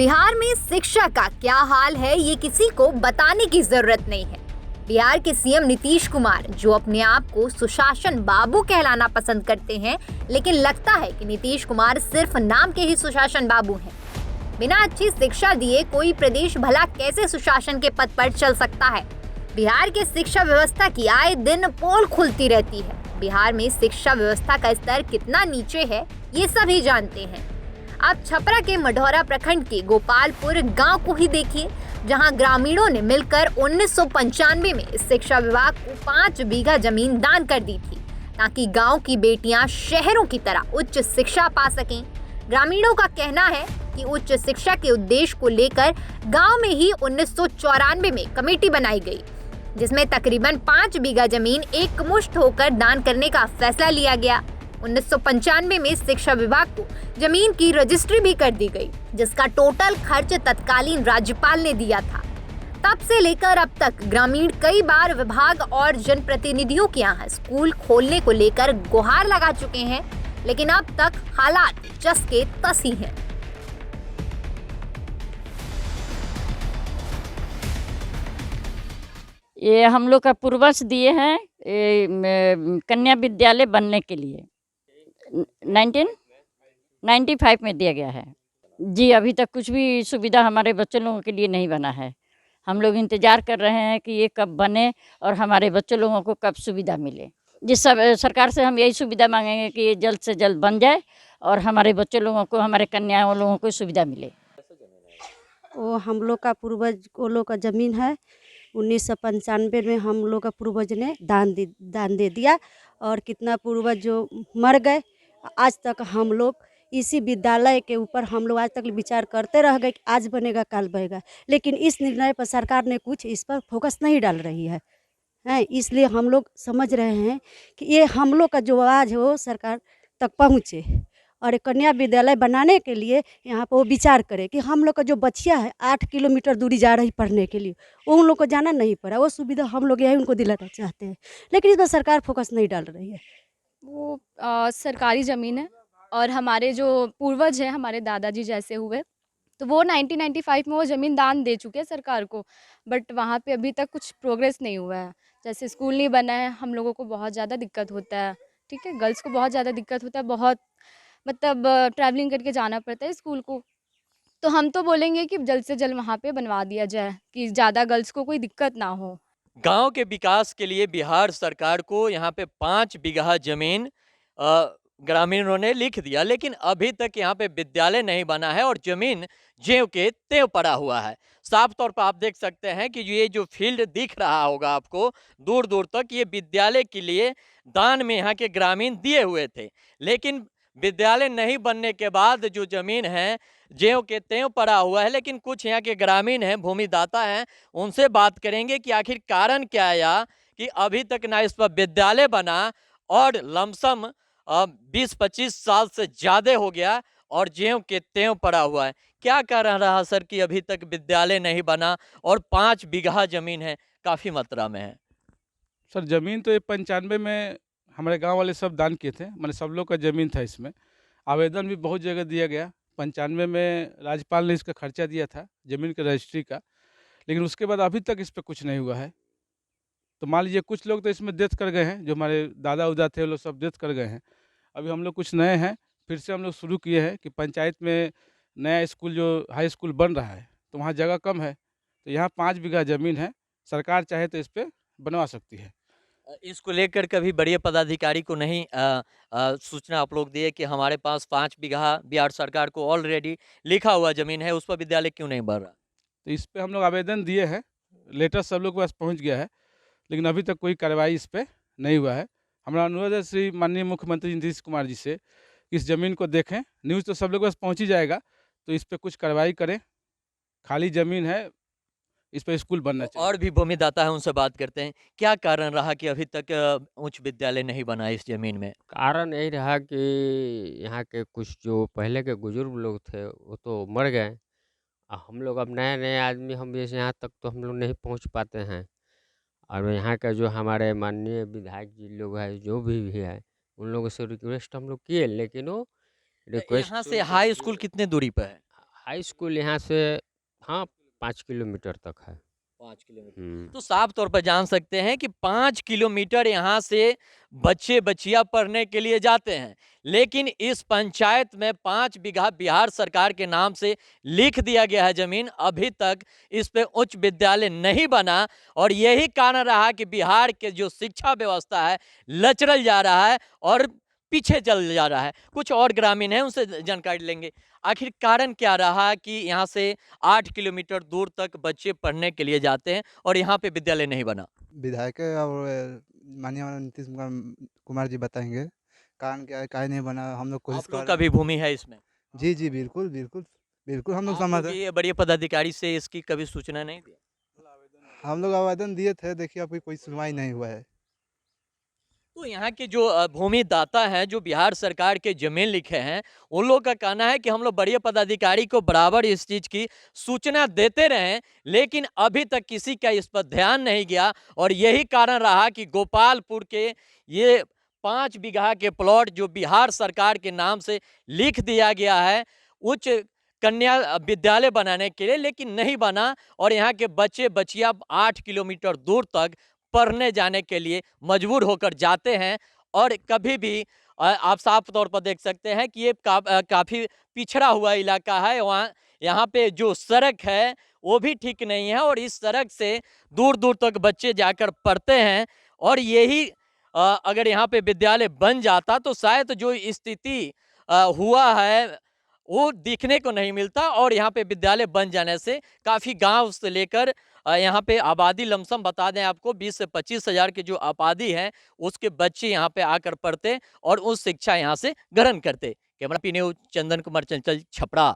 बिहार में शिक्षा का क्या हाल है ये किसी को बताने की जरूरत नहीं है। बिहार के सीएम नीतीश कुमार, जो अपने आप को सुशासन बाबू कहलाना पसंद करते हैं, लेकिन लगता है कि नीतीश कुमार सिर्फ नाम के ही सुशासन बाबू हैं। बिना अच्छी शिक्षा दिए कोई प्रदेश भला कैसे सुशासन के पद पर चल सकता है। बिहार के शिक्षा व्यवस्था की आए दिन पोल खुलती रहती है। बिहार में शिक्षा व्यवस्था का स्तर कितना नीचे है ये सभी जानते हैं। आप छपरा के मढ़ौरा प्रखंड के गोपालपुर गांव को ही देखिए, जहां ग्रामीणों ने मिलकर 1995 में शिक्षा विभाग को 5 बीघा जमीन दान कर दी थी, ताकि गांव की बेटियां शहरों की तरह उच्च शिक्षा पा सकें। ग्रामीणों का कहना है कि उच्च शिक्षा के उद्देश्य को लेकर गांव में ही 1994 में कमेटी बनाई गई, जिसमें तकरीबन 5 बीघा जमीन एकमुश्त होकर दान करने का फैसला लिया गया। 1995 में शिक्षा विभाग को जमीन की रजिस्ट्री भी कर दी गई, जिसका टोटल खर्च तत्कालीन राज्यपाल ने दिया था। तब से लेकर अब तक ग्रामीण कई बार विभाग और जनप्रतिनिधियों के यहाँ स्कूल खोलने को लेकर गुहार लगा चुके हैं, लेकिन अब तक हालात जस के तस ही हैं। ये हम लोग का पूर्वज दिए हैं कन्या विद्यालय बनने के लिए 1995 में दिया गया है जी। अभी तक कुछ भी सुविधा हमारे बच्चे लोगों के लिए नहीं बना है। हम लोग इंतज़ार कर रहे हैं कि ये कब बने और हमारे बच्चे लोगों को कब सुविधा मिले। जिस सरकार से हम यही सुविधा मांगेंगे कि ये जल्द से जल्द बन जाए और हमारे बच्चे लोगों को, हमारे कन्याओं लोगों को सुविधा मिले। वो हम लोग का पूर्वज वो लोग का ज़मीन है। 1995 में हम लोग का पूर्वज ने दान दे दिया, और कितना पूर्वज जो मर गए। आज तक हम लोग इसी विद्यालय के ऊपर हम लोग आज तक विचार करते रह गए कि आज बनेगा कल बनेगा, लेकिन इस निर्णय पर सरकार ने कुछ इस पर फोकस नहीं डाल रही है। इसलिए हम लोग समझ रहे हैं कि ये हम लोग का जो आवाज़ है वो सरकार तक पहुँचे, और एक कन्या विद्यालय बनाने के लिए यहाँ पर वो विचार करे कि हम लोग का जो बच्चियाँ है 8 किलोमीटर दूरी जा रही पढ़ने के लिए, उन लोग को जाना नहीं पड़ा। वो सुविधा हम लोग यही उनको दिलाना चाहते हैं, लेकिन इस पर सरकार फोकस नहीं डाल रही है। वो सरकारी ज़मीन है, और हमारे जो पूर्वज हैं, हमारे दादाजी जैसे हुए, तो वो 1995 में वो ज़मीन दान दे चुके हैं सरकार को, बट वहाँ पे अभी तक कुछ प्रोग्रेस नहीं हुआ है। जैसे स्कूल नहीं बना है, हम लोगों को बहुत ज़्यादा दिक्कत होता है। ठीक है, गर्ल्स को बहुत ज़्यादा दिक्कत होता है, बहुत मतलब ट्रैवलिंग करके जाना पड़ता है स्कूल को। तो हम तो बोलेंगे कि जल्द से जल्द वहाँ पे बनवा दिया जाए कि ज़्यादा गर्ल्स को कोई दिक्कत ना हो। गांव के विकास के लिए बिहार सरकार को यहाँ पे 5 बीघा जमीन ग्रामीणों ने लिख दिया, लेकिन अभी तक यहाँ पे विद्यालय नहीं बना है और जमीन ज्यों के त्यों पड़ा हुआ है। साफ तौर पर आप देख सकते हैं कि ये जो फील्ड दिख रहा होगा आपको दूर दूर तक, ये विद्यालय के लिए दान में यहाँ के ग्रामीण दिए हुए थे, लेकिन विद्यालय नहीं बनने के बाद जो जमीन है ज्यों के त्यों पड़ा हुआ है। लेकिन कुछ यहाँ के ग्रामीण हैं, भूमिदाता हैं, उनसे बात करेंगे कि आखिर कारण क्या आया कि अभी तक ना इस पर विद्यालय बना और लमसम 20-25 साल से ज़्यादा हो गया और ज्यों के त्यों पड़ा हुआ है। क्या कारण रहा सर कि अभी तक विद्यालय नहीं बना और 5 बीघा जमीन है, काफ़ी मात्रा में है? सर ज़मीन तो ये 95 में हमारे गांव वाले सब दान किए थे, मैंने सब लोग का ज़मीन था। इसमें आवेदन भी बहुत जगह दिया गया। 95 में राज्यपाल ने इसका खर्चा दिया था ज़मीन के रजिस्ट्री का, लेकिन उसके बाद अभी तक इस पर कुछ नहीं हुआ है। तो मान लीजिए कुछ लोग तो इसमें डेथ कर गए हैं, जो हमारे दादा उदा थे वो लोग सब डेथ कर गए हैं। अभी हम लोग कुछ नए हैं, फिर से हम लोग शुरू किए हैं कि पंचायत में नया स्कूल जो हाई स्कूल बन रहा है, तो वहाँ जगह कम है, तो यहाँ 5 बीघा ज़मीन है। सरकार चाहे तो इस पर बनवा सकती है। इसको लेकर कभी बड़े पदाधिकारी को नहीं सूचना आप लोग दिए कि हमारे पास 5 बीघा बिहार सरकार को ऑलरेडी लिखा हुआ ज़मीन है, उस पर विद्यालय क्यों नहीं बन रहा? तो इस पर हम लोग आवेदन दिए हैं, लेटर सब लोग के पास पहुँच गया है, लेकिन अभी तक कोई कार्रवाई इस पर नहीं हुआ है। हमारा अनुरोध है श्री माननीय मुख्यमंत्री नीतीश कुमार जी से, इस ज़मीन को देखें। न्यूज़ तो सब लोग के पास पहुँच ही जाएगा, तो इस पर कुछ कार्रवाई करें। खाली ज़मीन है, इस पर स्कूल बनना चाहिए। और भी भूमिदाता है, उनसे बात करते हैं। क्या कारण रहा कि अभी तक उच्च विद्यालय नहीं बना इस ज़मीन में? कारण यही रहा कि यहाँ के कुछ जो पहले के बुजुर्ग लोग थे वो तो मर गए। हम लोग अब नए नए आदमी, हम जैसे यहाँ तक तो हम लोग नहीं पहुँच पाते हैं। और यहाँ का जो हमारे माननीय विधायक जी लोग हैं, जो भी है, उन लोगों से रिक्वेस्ट हम लोग किए, लेकिन वो रिक्वेस्ट यहाँ से हाई स्कूल कितने दूरी पर है? हाई स्कूल यहाँ से हाँ 5 किलोमीटर तक है। 5 किलोमीटर। हम्म। तो साफ तौर पर जान सकते हैं कि 5 किलोमीटर यहाँ से बच्चे बच्चियां पढ़ने के लिए जाते हैं, लेकिन इस पंचायत में 5 बीघा बिहार सरकार के नाम से लिख दिया गया है जमीन। अभी तक इस पे उच्च विद्यालय नहीं बना और यही कारण रहा कि बिहार के जो शिक्षा व्यवस्था है लचरल जा रहा है और पीछे चल जा रहा है। कुछ और ग्रामीण हैं, उनसे जानकारी लेंगे। आखिर कारण क्या रहा कि यहाँ से 8 किलोमीटर दूर तक बच्चे पढ़ने के लिए जाते हैं और यहाँ पे विद्यालय नहीं बना? विधायक और माननीय नीतीश कुमार जी बताएंगे कारण क्या है, काहे नहीं बना। हम लोग कोशिश आप लोग कर का रहे भी भूमि है इसमें? हैं। जी जी बिल्कुल बिल्कुल बिल्कुल हम लोग आप लोग समझ ये बड़े पदाधिकारी से इसकी कभी सूचना नहीं दी? हम लोग आवेदन दिए थे, देखिए अभी कोई सुनवाई नहीं हुआ है। तो यहाँ के जो भूमि दाता हैं, जो बिहार सरकार के जमीन लिखे हैं, उन लोगों का कहना है कि हम लोग बड़े पदाधिकारी को बराबर इस चीज की सूचना देते रहे, लेकिन अभी तक किसी का इस पर ध्यान नहीं गया और यही कारण रहा कि गोपालपुर के ये 5 बीघा के प्लॉट जो बिहार सरकार के नाम से लिख दिया गया है उच्च कन्या विद्यालय बनाने के लिए, लेकिन नहीं बना और यहाँ के बच्चे बच्चियां 8 किलोमीटर दूर तक पढ़ने जाने के लिए मजबूर होकर जाते हैं। और कभी भी आप साफ तौर पर देख सकते हैं कि ये काफ़ी पिछड़ा हुआ इलाका है। वहाँ यहाँ पे जो सड़क है वो भी ठीक नहीं है और इस सड़क से दूर दूर तक बच्चे जाकर पढ़ते हैं और यही अगर यहाँ पे विद्यालय बन जाता तो शायद जो स्थिति हुआ है वो दिखने को नहीं मिलता और यहाँ पे विद्यालय बन जाने से काफ़ी गांव से लेकर यहाँ पे आबादी लमसम बता दें आपको 20 से 25 हज़ार की जो आबादी है उसके बच्चे यहाँ पे आकर पढ़ते और उस शिक्षा यहाँ से ग्रहण करते। Camera P news Chandan Kumar चंचल, छपरा।